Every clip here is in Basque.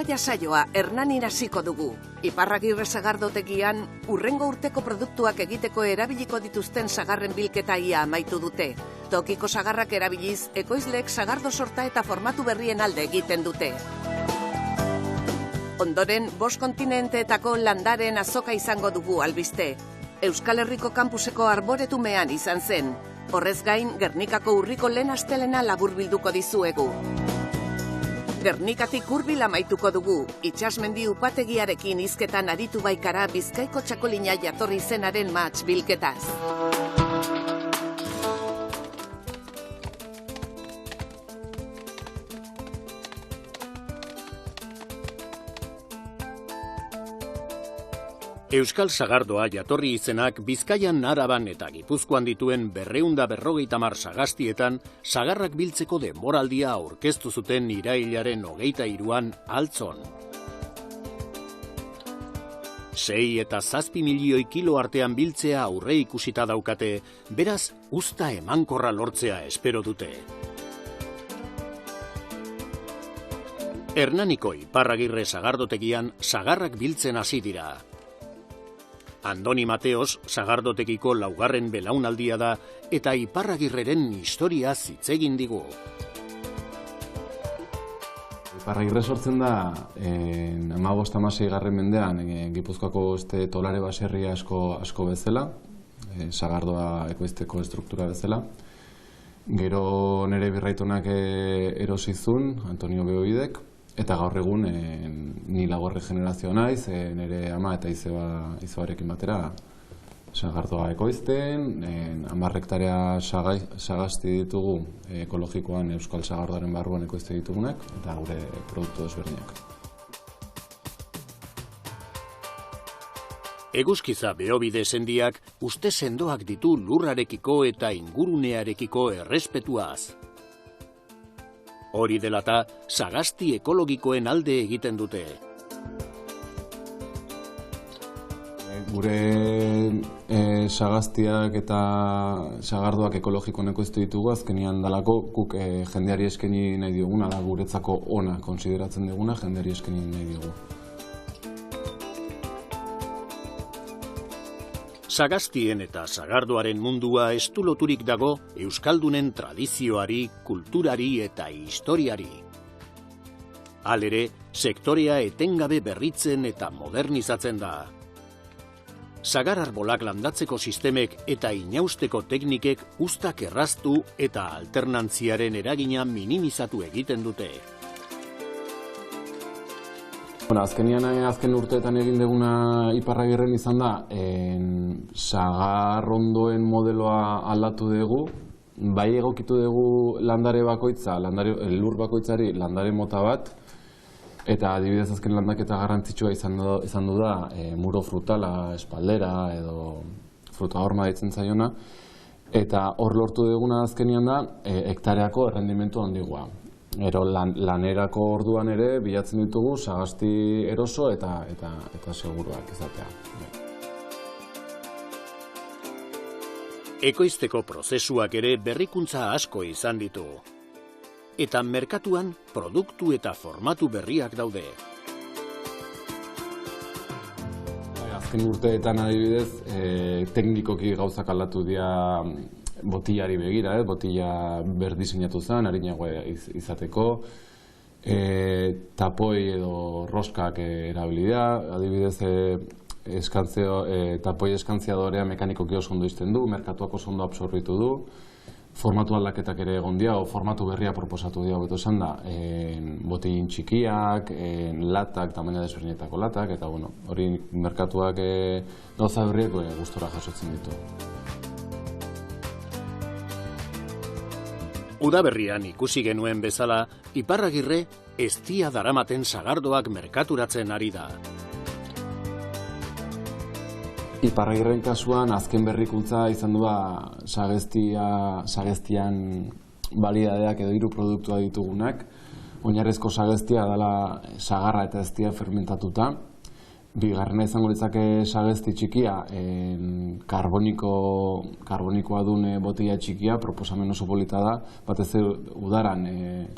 Jarraia saioa Hernanin hasiko dugu. Iparragirre sagardotegian hurrengo urteko produktuak egiteko erabiliko dituzten sagarren bilketa ia amaitu dute. Tokiko sagarrak erabiliz, ekoizleek sagardo sorta eta formatu berrien alde egiten dute. Ondoren, 5 kontinenteetako landaren azoka izango dugu albiste. Euskal Herriko kampuseko arboretumean izan zen. Horrez gain, Gernikako urriko lehen astelena laburbilduko dizuegu. Gernikatik hurbil amaituko dugu, itsasmendi upategiarekin hizketan aritu baikara Bizkaiko txakolina jatorri zenaren mahats bilketaz. Euskal Sagardoa jatorri izenak Bizkaian, Araban eta Gipuzkoan dituen 250 sagastietan sagarrak biltzeko denboraldia aurkeztu zuten irailaren 23an Altzon. 6 eta 7 milioi kilo artean biltzea aurre ikusita daukate, beraz uzta emankorra lortzea espero dute. Hernaniko Iparragirre sagardotegian sagarrak biltzen hasi dira. Andoni Mateos sagardotekiko 4. belaunaldia da eta Iparragirreren historia zitzegin digu. Iparragirre sortzen da 15-16 mendean Gipuzkoako tolare baserria asko bezala, sagardoa ekoizteko estruktura bezala. Gero nire birraitonak erosizun, Antonio Beobidek, eta gaur egun ni lagorre generazioa naiz, nire ama eta izebarekin batera sagardoa ekoizten, 10 hektarea sagasti ditugu ekologikoan Euskal Sagardoaren barruan ekoizte ditugunak, eta gure produktu desberdinak. Eguzkiza Beobide sendiak uste sendoak ditu lurrarekiko eta ingurunearekiko errespetuaz. Hori dela eta, sagasti ekologikoen alde egiten dute. Gure sagaztiak eta sagardoak ekologikoan ekoiztu ditugu, azkenian dalako guk jendeari eskeni nahi dioguna, da guretzako ona konsideratzen duguna, jendeari eskeni nahi diogu. Sagastien eta sagardoaren mundua estuloturik dago euskaldunen tradizioari, kulturari eta historiari. Halere, sektorea etengabe berritzen eta modernizatzen da. Sagar arbolak landatzeko sistemek eta inausteko teknikek uztak erraztu eta alternantziaren eragina minimizatu egiten dute. Azken urteetan egin duguna Iparragirren izan da, sagarrondoen modeloa aldatu dugu, bai egokitu dugu landare bakoitza, lur bakoitzari landare mota bat, eta adibidez azken landaketa garrantzitsua izan du da muro frutala, espaldera edo fruta horma ditzen zaiona, eta hor lortu duguna azkenian da hektareako errendimentu handigoa. Ero lanerako orduan ere bilatzen ditugu sagasti eroso eta seguruak izatea. Ekoizteko prozesuak ere berrikuntza asko izan ditu. Eta merkatuan produktu eta formatu berriak daude. Azken urteetan adibidez, teknikoki gauzak aldatu dira botillari begira, botilla berdiseinatu zen, harinago izateko, tapoi edo roskak erabili da, adibidez tapoi eskantziadorea mekanikoki oso ondo izten du, merkatuak oso ondo absorbitu du, formatu aldaketak ere egon dira, formatu berria proposatu dira, beto esan da, botillin txikiak, latak, tamaina desberdinetako latak, eta hori merkatuak gauza berriak gustora jasotzen ditu. Udaberrian ikusi genuen bezala, Iparragirre eztia daramaten sagardoak merkaturatzen ari da. Iparragirren kasuan azken berrikuntza izan du sagestian balidadeak edo 3 produktua ditugunak. Oinarrizko sagestia dela sagarra eta eztia fermentatuta. Bigarrena izango litzake sagesti txikia, karbonikoa dune botila txikia, proposamen oso polita da, batez udaran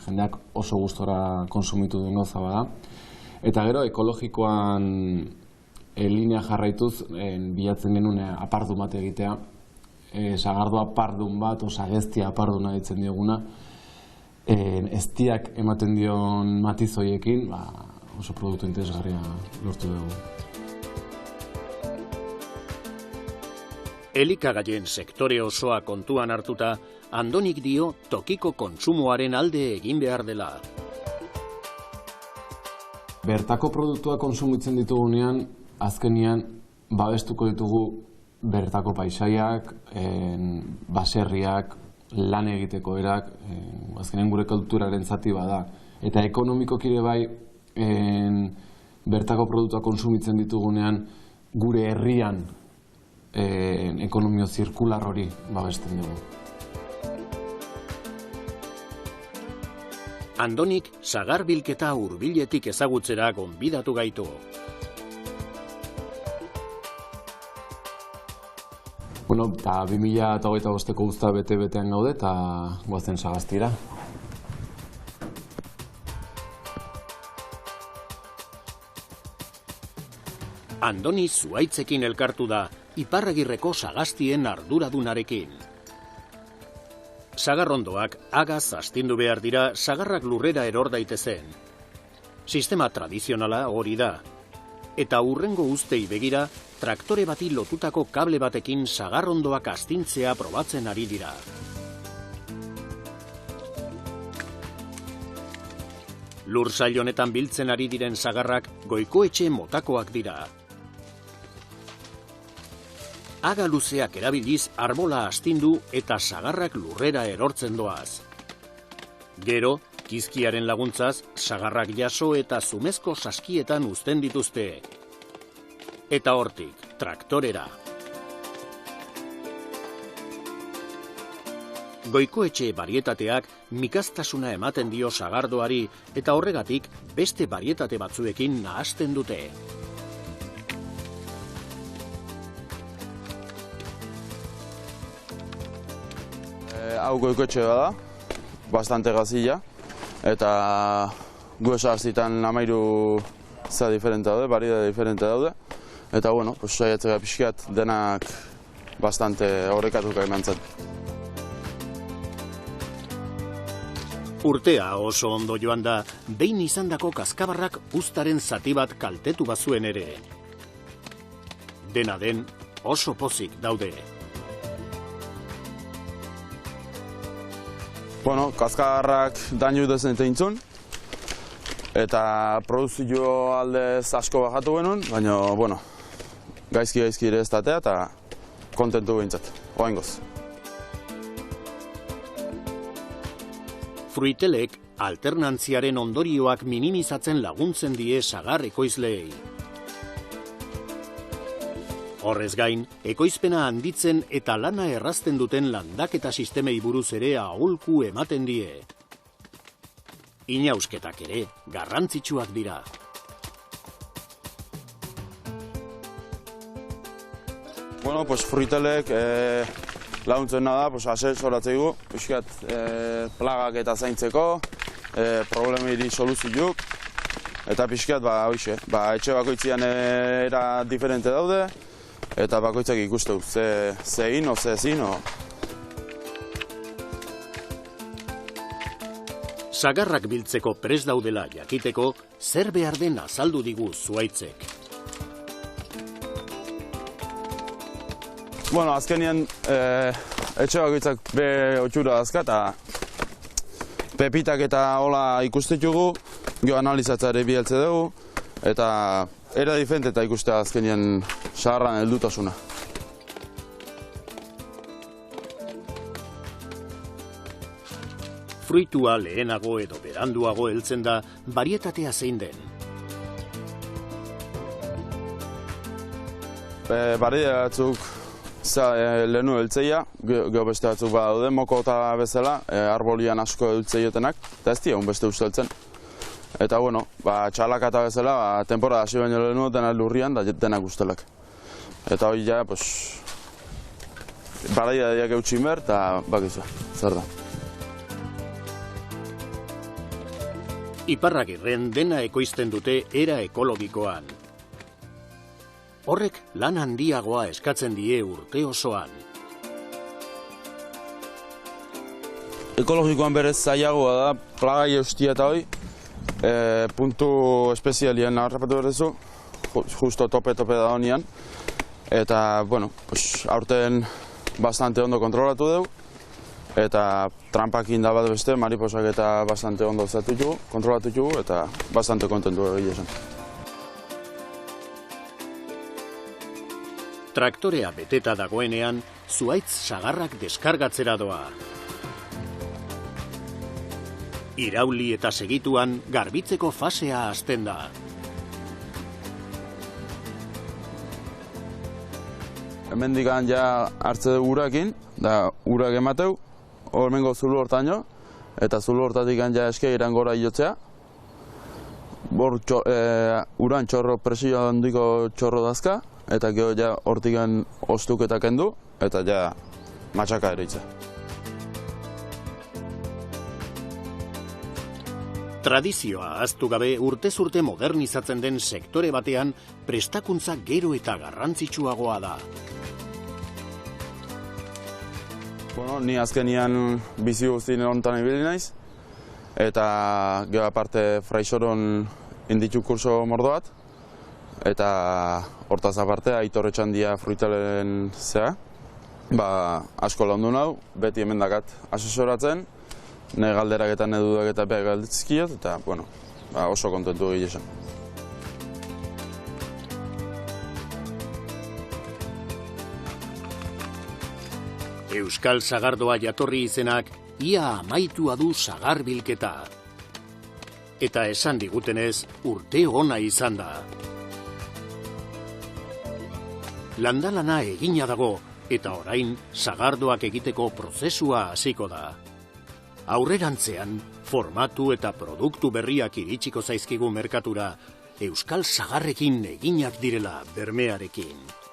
jendeak oso gustora konsumitu duen gauza bada. Eta gero, ekologikoan linea jarraituz, bilatzen genuen apardun bat egitea, sagardo apardun bat, sageztia aparduna ditzen dioguna, eztiak ematen dion matizoiekin, oso produktu interesgarria lortu dugu. Elikagaien sektore osoa kontuan hartuta, Andonik dio tokiko kontsumoaren alde egin behar dela. Bertako produktua konsumitzen ditugunean, azkenian babestuko ditugu bertako paisaiak, baserriak, lan egiteko erak, azkenean gure kulturaren zati bada. Eta ekonomikoki ere bai, bertako produktua konsumitzen ditugunean, gure herrian ekonomio zirkular hori babesten dugu. Andonik sagar bilketa hurbiletik ezagutzera gonbidatu gaitu. Bueno, eta 2025ko uzta bete-betean gaude eta goazen Sagastira. Andoni zuaitzekin elkartu da, Iparragirreko sagastien arduradunarekin. Sagarrondoak agaz astindu behar dira sagarrak lurrera eror daitezen. Sistema tradizionala hori da. Eta hurrengo uztei begira, traktore bati lotutako kable batekin sagarrondoak astintzea probatzen ari dira. Lursail honetan biltzen ari diren sagarrak goikoetxe motakoak dira. Aga luzeak erabiliz arbola astindu eta sagarrak lurrera erortzen doaz. Gero, kizkiaren laguntzaz, sagarrak jaso eta zumezko saskietan uzten dituzte. Eta hortik, traktorera. Goikoetxe barietateak mikaztasuna ematen dio sagardoari eta horregatik beste barietate batzuekin nahasten dute. Hau goikoetxe da, bastante gazilla, eta gu esagaztitan 13 za diferente daude, variedade diferente daude, eta bueno, saiatzea pixkat denak bastante horrekatuka emantzen. Urtea oso ondo joan da, behin izandako kaskabarrak uztaren zati bat kaltetu bazuen ere. Dena den, oso pozik daude. Bueno, kaskabarrak dañu dezen teintzun, eta produzio aldez asko bajatu genuen, baina, bueno, gaizki ere ez datea eta kontentu behintzat, oaingoz. Fruitelek alternantziaren ondorioak minimizatzen laguntzen die sagar ekoizleei. Horrez gain, ekoizpena handitzen eta lana errazten duten landaketa sistemei buruz ere aholku ematen die. Inausketak ere garrantzitsuak dira. Bueno, pues fruitelek laguntzen da, asesoratzei gu, pixkat plagak eta zaintzeko, problemeri soluzioak, eta pixkat, etxe bakoitzian era diferente daude, eta bakoitzak ikusteu, ze egin, ze ezin. Sagarrak biltzeko prest daudela jakiteko, zer behar den azaldu digu zuaitzek. Bueno, azkenien etxe bakoitzak be otxura dazka, eta pepitak eta hola ikustitugu, gero analizatzea ere biheltze dugu, eta era diferente eta ikustea azkenien sagarran heldutasuna. Fruitua lehenago edo beranduago heltzen da, barietatea zein den. Barieta batzuk lehenu heltzeia, gero beste batzuk badaude, moko eta bezala, arbolian asko heltzeiotenak, eta ez dira beste uste heltzen. Eta, bueno, txalaka eta bezala, temporada hasi baino lehenu denak lurrian, da denak ustelak. Eta hori ja, baraia diak eutxin behar, eta bakizu, zer da. Iparragirren dena ekoizten dute era ekologikoan. Horrek lan handiagoa eskatzen die urte osoan. Ekologikoan berez zailagoa da, plagai eustia eta hoi, puntu espezialien harrapatu berdezu, justo tope da honian. Eta, bueno, aurten bastante ondo kontrolatu dugu, eta trampakin da bat beste, mariposak eta bastante ondo kontrolatu dugu, eta bastante kontentu egia esan. Traktorea beteta dagoenean, zuhaitz sagarrak deskargatzera doa. Irauli eta segituan garbitzeko fasea hasten da. Hemendikan ja hartze dugu urakin, da urak emateu, hormengo zulu hortaino, eta zulu hortatik ja eskeiran gora iotzea. Uran txorro, presio handiko txorro dazka, eta gero ja hortikan ostuk eta kendu, eta ja matxaka eritza. Tradizioa ahaztu gabe urtez urte modernizatzen den sektore batean prestakuntza gero eta garrantzitsuagoa da. Bueno, ni azkenian bizi guztien honetan ibili naiz, eta gero aparte Fraisoron inditzu kurso mordo bat, eta hortaz aparte Aitor Etxandia fruitalen zea, asko laundu nau, beti hemen dakat asesoratzen, ne galderak eta ne dudak eta beha galditzkiot, eta bueno, oso kontentu gile esan. Euskal Sagardoa jatorri izenak ia amaitua du sagar bilketa. Eta esan digutenez urte ona izan da. Landalana egina dago eta orain sagardoak egiteko prozesua hasiko da. Aurrerantzean, formatu eta produktu berriak iritsiko zaizkigu merkatura, Euskal Sagarrekin eginak direla bermearekin.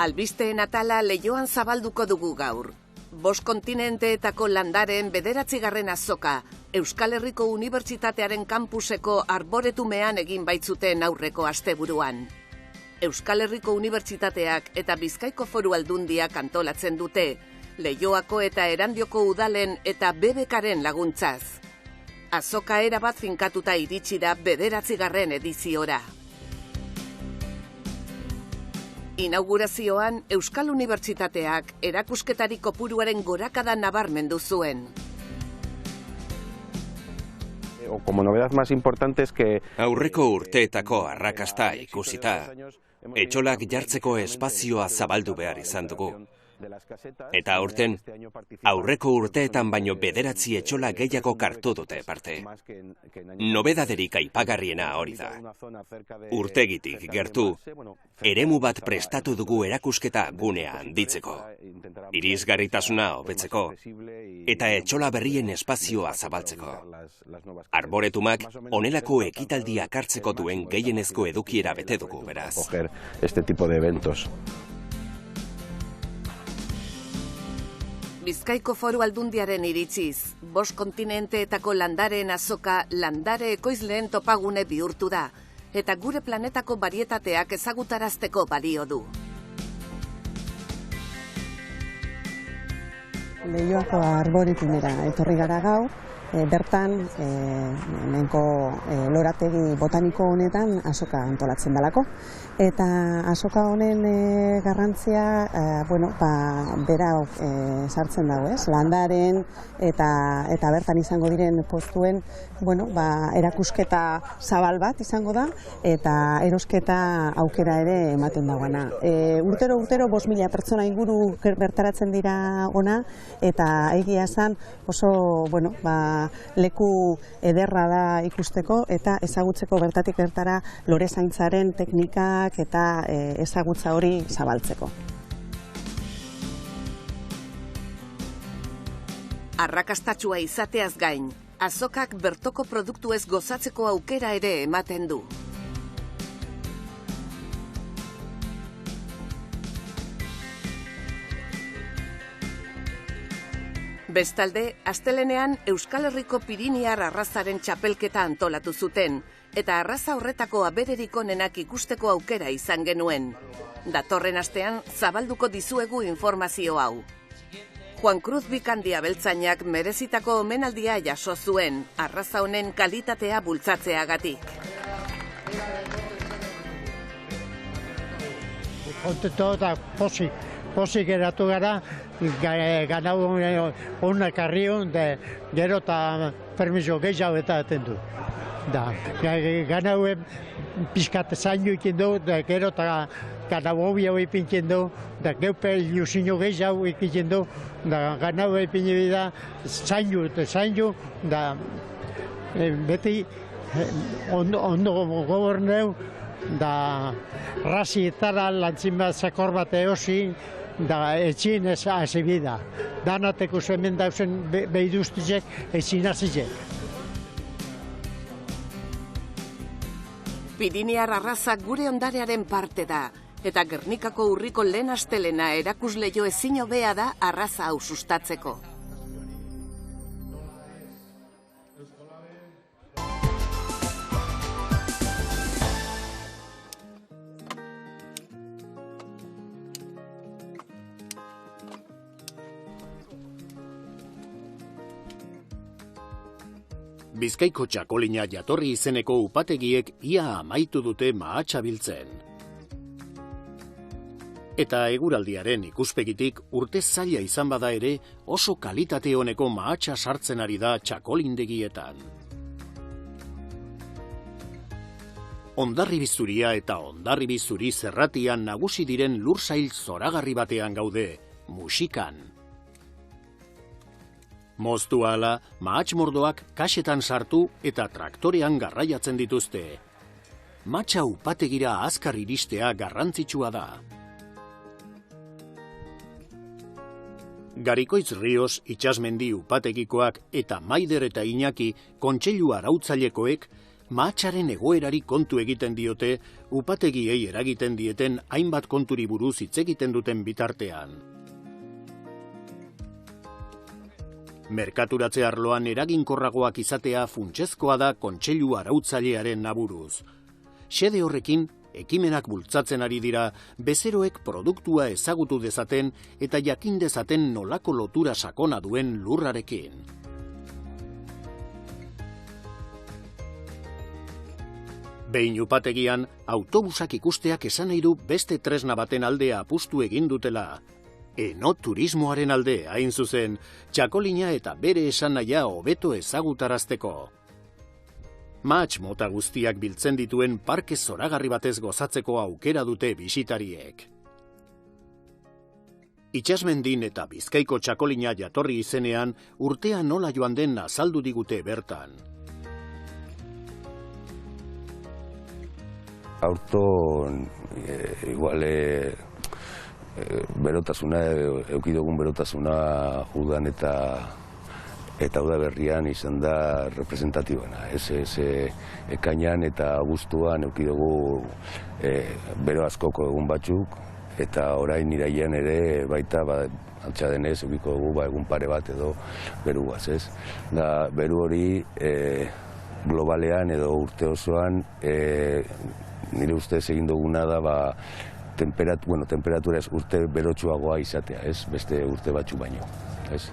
Albisteen atala Leioan zabalduko dugu gaur. 5 kontinenteetako landaren 9. azoka, Euskal Herriko Unibertsitatearen kampuseko arboretumean egin baitzuten aurreko asteburuan. Euskal Herriko Unibertsitateak eta Bizkaiko Foru Aldundiak antolatzen dute, Leioako eta Erandioko udalen eta BBKaren laguntzaz. Azoka erabat finkatuta iritsi da 9. ediziora. Inaugurazioan, Euskal Unibertsitateak erakusketari kopuruaren gorakada nabarmendu zuen. Como novedad más importante es que aurreko urteetako arrakasta ikusita, etxolak jartzeko espazioa zabaldu behar izan dugu. Eta aurten, aurreko urteetan baino 9 etxola gehiago kartu dute parte. Nobedaderik aipagarriena hori da. Urtegitik gertu, eremu bat prestatu dugu erakusketa gunea handitzeko, irisgarritasuna hobetzeko, eta etxola berrien espazioa zabaltzeko. Arboretumak honelako ekitaldiak hartzeko duen gehienezko edukiera bete dugu, beraz. Este tipo de eventos. Bizkaiko Foru Aldundiaren iritziz, 5 kontinenteetako landaren azoka landare ekoizleen topagune bihurtu da, eta gure planetako barietateak ezagutarazteko balio du. Leioako arboretumera etorri gara gaur, bertan hemenko lorategi botaniko honetan azoka antolatzen dalako. Eta azoka honen garrantzia, bera sartzen dago, landaren eta bertan izango diren postuen, erakusketa zabal bat izango da, eta erosketa aukera ere ematen dagoena. Urtero 5.000 pertsona inguru bertaratzen dira ona, eta egia esan oso, leku ederra da ikusteko eta ezagutzeko bertatik bertara lorezaintzaren teknikak eta ezagutza hori zabaltzeko. Arrakastatsua izateaz gain, azokak bertoko produktuez gozatzeko aukera ere ematen du. Bestalde, astelenean Euskal Herriko Piriniar arrazaren txapelketa antolatu zuten, eta arraza horretako abererik onenak ikusteko aukera izan genuen. Datorren astean zabalduko dizuegu informazio hau. Juan Cruz Bikandia beltzainak merezitako omenaldia jaso zuen, arraza honen kalitatea bultzatzeagatik. Kontento eta pozik geratu gara, ganau honak arriun, gero eta permiso gehiago eta atendu. Ganau pizkat zainu ikin du, gero eta ganau hobia ipintzen du, geupe ilusino gehiago ikin du, ganau ipin da zainu, beti ondo goberneu, da razietara lantzin bat zakor bat eosi, da etxin ez azibida. Danateko zemen dauzen behiduztizek etxin azizek. Piriniar arrazak gure ondarearen parte da, eta Gernikako urriko lehen astelena erakusleio ezin hobea da arraza hau sustatzeko. Bizkaiko txakolina jatorri izeneko upategiek ia amaitu dute mahatsa biltzen. Eta eguraldiaren ikuspegitik urte zaila izan bada ere oso kalitate honeko mahatsa sartzen ari da txakolindegietan. Hondarribizuria eta Hondarribizuri zerratian nagusi diren lursail zoragarri batean gaude, musikan. Moztu ahala, mahats mordoak kasetan sartu eta traktorean garraiatzen dituzte. Matxa upategira azkar iristea garrantzitsua da. Garikoitz Rios itsasmendi upategikoak eta Maider eta Iñaki kontseilu arautzailekoek mahatsaren egoerari kontu egiten diote upategiei eragiten dieten hainbat konturi buruz hitz egiten duten bitartean. Merkaturatze arloan eraginkorragoak izatea funtsezkoa da kontseilu arautzailearen aburuz. Xede horrekin, ekimenak bultzatzen ari dira, bezeroek produktua ezagutu dezaten eta jakin dezaten nolako lotura sakona duen lurrarekin. Behin upategian, autobusak ikusteak esan nahi du beste tresna baten aldea apustu egin dutela. Enoturismoaren alde, hain zuzen, txakolina eta bere esanahia hobeto ezagutarazteko. Mahats mota guztiak biltzen dituen parke zoragarri batez gozatzeko aukera dute bisitariek. Itsasmendin eta Bizkaiko txakolina jatorri izenean urtea nola joan den azaldu digute bertan. Aurton, berotasuna, eukidogun berotasuna udan eta udaberrian izan da representatiboena. Ekainan eta abuztuan eukidogu bero askoko egun batzuk, eta orain irailean ere baita altza denez eukiko dugu egun pare bat edo beruaz, ez? Da, beru hori globalean edo urte osoan nire ustez egin duguna da temperatura ez urte berotsuagoa izatea, ez? Beste urte batzu baino, ez?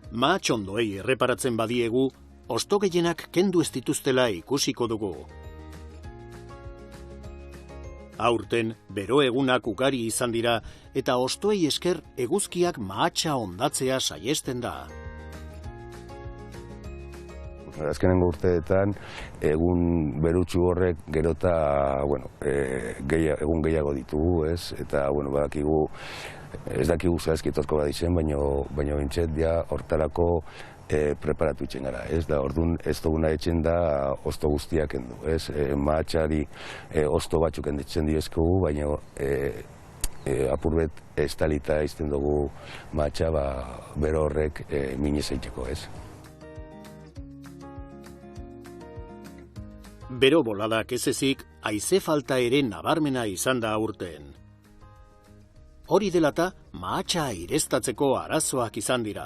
Mahatxondoei erreparatzen badiegu, hosto gehienak kendu ez dituztela ikusiko dugu. Aurten, bero egunak ugari izan dira eta hostoei esker eguzkiak mahatsa hondatzea saihesten da. Azkenengo urteetan, egun berutsu horrek gerota, egun gehiago ditugu, ez? Eta, badakigu, ez dakigu zehazki etorko badizen, baina bintxet, hortarako preparatu itzen gara, ez? Da, orduan, ez duguna etxen da, hosto guztiak endu, ez? Mahatxari hosto batzuk enditzen diezkogu, baina apurbet estalita izten dugu mahatxa, bero horrek minez eiteko, ez? Bero boladak ez ezik, haize falta ere nabarmena izan da aurten. Hori delata, mahatsa aireztatzeko arazoak izan dira.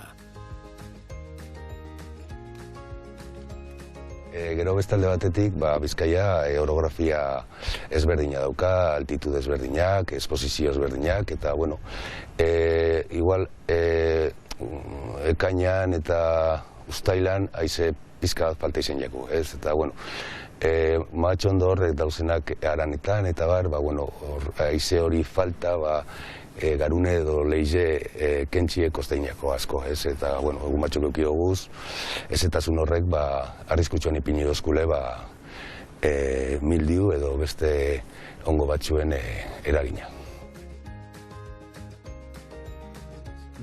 Gero bestalde batetik, Bizkaia orografia ezberdina dauka, altitude ezberdinak, esposizio ezberdinak, eta, bueno, igual, ekainan eta uztailan haize pizka bat falta izen jaku, ez? Eta, bueno, mahatxondo horrek dauzenak aranetan, eta haize hori falta, garune edo leize kentxiek osteinako asko, ez? Eta, egun batzuk eukio guz, ez etasun horrek, arriskutsuan ipini dozkule, mildiu edo beste ongo batzuen eragina.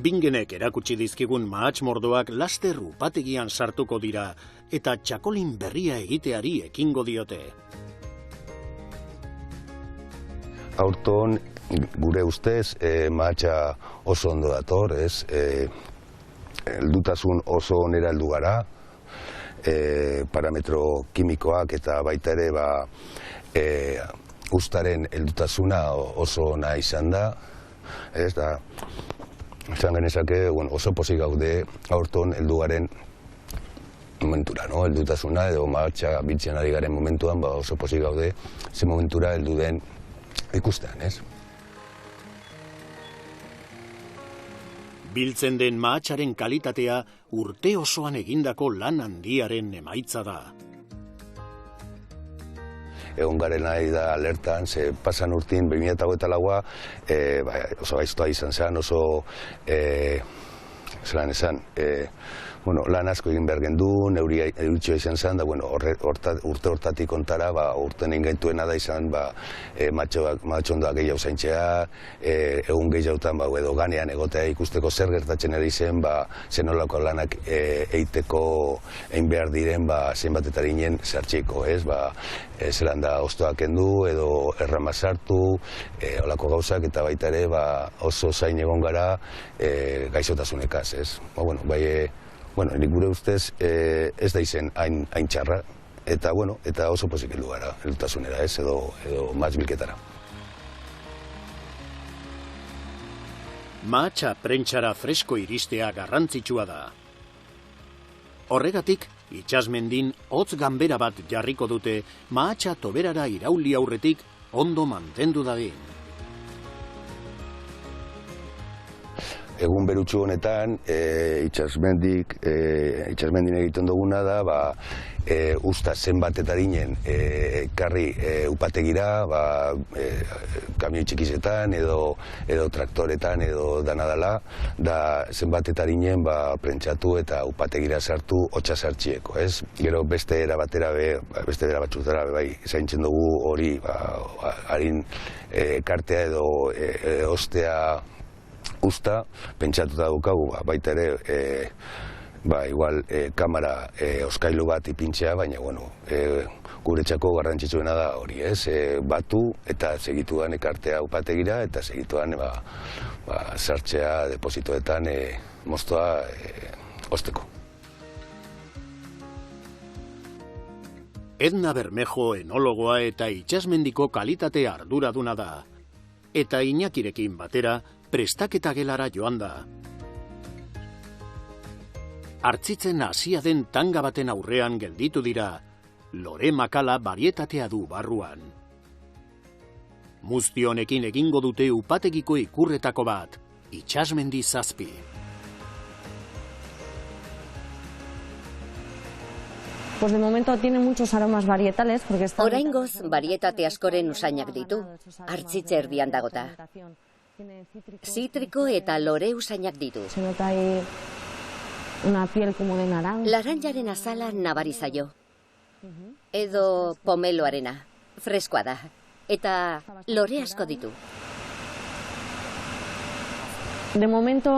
Bingenek erakutsi dizkigun mahats mordoak laster upategian sartuko dira eta txakolin berria egiteari ekingo diote. Aurton, gure ustez, mahatsa oso ondo dator, ez? Heldutasun oso onera heldu gara, parametro kimikoak eta baita ere ustaren heldutasuna oso ona izan da, ez da? Esan genezake, oso pozik gaude aurton heldu garen momentura, heldutasuna edo mahatsa biltzen ari garen momentuan oso pozik gaude ze momentura heldu den ikustean, ez? Biltzen den mahatsaren kalitatea urte osoan egindako lan handiaren emaitza da. Egon garen nahi da alertan, ze pasan urtin 2024a oso gaiztoa izan zen, oso zelan esan, lan asko egin behar gendun, euritxoa izan zen, da urte hortatik kontara, urten egin gaituena da izan, mahatxondoak gehiago zaintzea, egun gehiagotan edo ganean egotea ikusteko zer gertatzen ari zen, zenolako lanak eiteko egin behar diren, zenbatetarinen sartxiko, ez? Zelan da oztoak kendu edo errama sartu, olako gauzak eta baita ere oso zain egon gara gaixotasunekaz, ez? Nik gure ustez ez da izen hain txarra, eta oso pozik heldu gara, heldutasunera, ez? Edo mahats bilketara. Mahatsa prentxara fresko iristea garrantzitsua da. Horregatik, itsasmendin hotz ganbera bat jarriko dute mahatsa toberara irauli aurretik ondo mantendu dadin. Egun berutsu honetan, itsasmendin egiten duguna da, usta zenbatetarinen karri upategira, kamioi txikizetan edo traktoretan edo danadala, da zenbatetarinen prentxatu eta upategira sartu hotsa sartxieko, ez? Gero beste era batzutara zaintzen dugu hori harin kartea edo ostea usta, pentsatuta daukagu, baita ere, igual kamera oskailu bat ipintzea, baina, guretzako garrantzitsuena da hori, ez? Batu eta segituan ekartea upategira eta segituan sartzea depositoetan moztoa osteko. Edna Bermejo enologoa eta itsasmendiko kalitate arduraduna da. Eta Iñakirekin batera, prestaketa gelara joan da. Hartzitzen hasia den tanga baten aurrean gelditu dira, lore makala barietatea du barruan. Muzti honekin egingo dute upategiko ikurretako bat, itsasmendi 7. Pues de momento tiene muchos aromas varietales porque está... Oraingoz varietate askoren usainak ditu, hartzitze erdian dagota. Zitriko eta lore usainak ditu. Se nota ahí una piel como de naranja. Laranjaren azala nabari zaio. Edo pomeloarena, freskoa da. Eta lore asko ditu. De momento...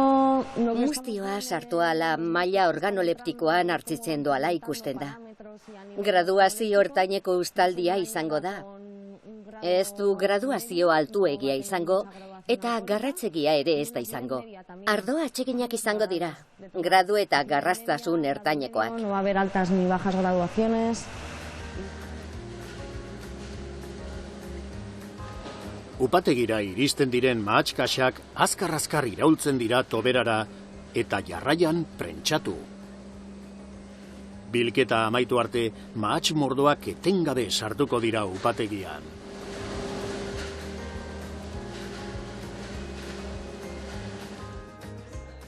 Muztioa sartu ala maila organoleptikoan hartzitzen doala ikusten da. Graduazio hortaineko ustaldia izango da. Ez du graduazio altuegia izango, eta garratzegia ere ez da izango. Ardo atseginak izango dira, gradu eta garraztasun ertainekoak. No va a haber altas ni bajas graduaciones. Upategira iristen diren mahatskaxak azkar-azkar iraultzen dira toberara eta jarraian prentsatu. Bilketa amaitu arte, mahats mordoak etengabe sartuko dira upategian.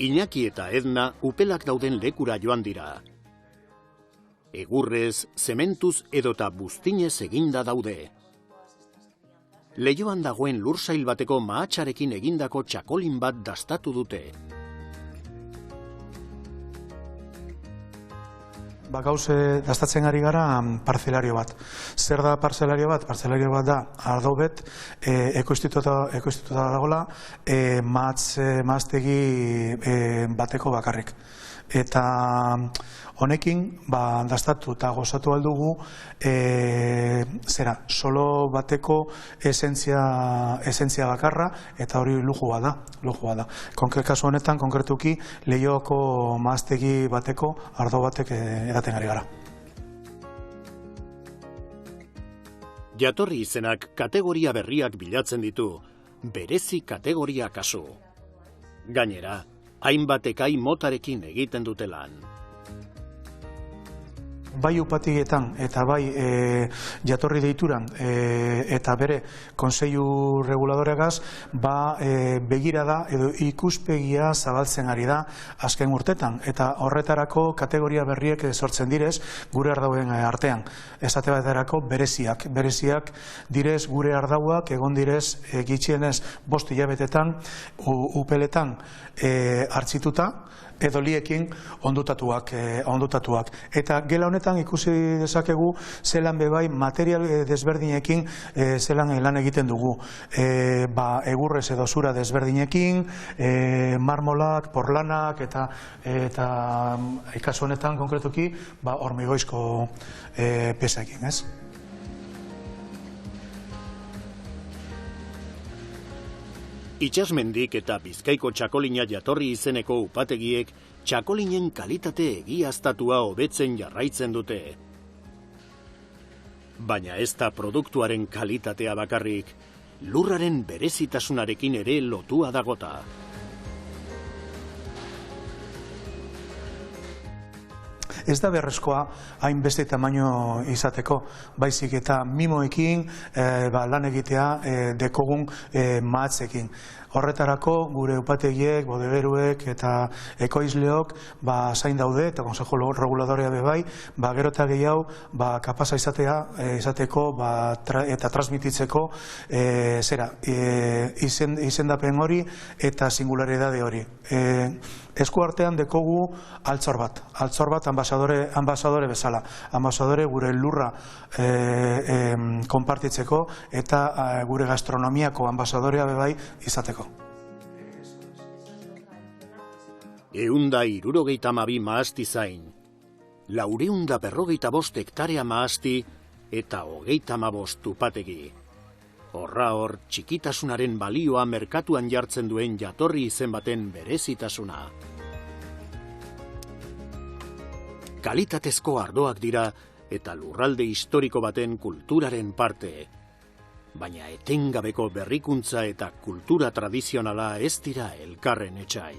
Iñaki eta Edna upelak dauden lekura joan dira. Egurrez, zementuz edota buztinez eginda daude. Leioan dagoen lursail bateko mahatsarekin egindako txakolin bat dastatu dute. Gauze dastatzen ari gara parcelario bat. Zer da parcelario bat? Parcelario bat da ardobet ekoiztuta dagoela mahatstegi bateko bakarrik. Eta honekin dastatu eta gozatu aldugu solo bateko esentzia bakarra eta hori lujua da. Kasu honetan, konkretuki, Leioako mahatstegi bateko ardo batek edaten ari gara. Jatorri izenak kategoria berriak bilatzen ditu, berezi kategoria kasu. Gainera, hainbat ekai motarekin egiten dute lan. Bai upategietan eta bai jatorri deituran eta bere kontseilu reguladoregaz begirada edo ikuspegia zabaltzen ari da azken urtetan eta horretarako kategoria berriek sortzen direz gure ardauen artean. Esate baterako bereziak direz gure ardauak egon direz gitxienez 5 hilabetetan upeletan hartzituta edo liekin ondutatuak. Eta gela honetan ikusi dezakegu zelan bebai material desberdinekin zelan lan egiten dugu. Egurrez edo zura desberdinekin, marmolak, porlanak eta kasu honetan konkretuki hormigoizko pesaekin, ez? Itxasmendik eta Bizkaiko txakolina jatorri izeneko upategiek txakolinen kalitate egiaztatua hobetzen jarraitzen dute. Baina ez da produktuaren kalitatea bakarrik, lurraren berezitasunarekin ere lotua dagota. Ez da berrezkoa hainbeste tamaino izateko, baizik eta mimoekin lan egitea dekogun mahatzekin. Horretarako gure upategiek, bodegeruek eta ekoizleok zain daude eta Consejo Reguladorea bebai, gero eta gehiago kapasa izateko eta transmititzeko izendapen hori eta singularidade hori. Esku artean dekogu altzor bat ambasadore bezala. Ambasadore gure lurra konpartitzeko eta gure gastronomiako ambasadorea bebai izateko. 162 mahasti zain, 455 hektarea mahasti eta 35 upategi. Horra hor, txikitasunaren balioa merkatuan jartzen duen jatorri izen baten berezitasuna. Kalitatezko ardoak dira eta lurralde historiko baten kulturaren parte. Baina etengabeko berrikuntza eta kultura tradizionala ez dira elkarren etsai.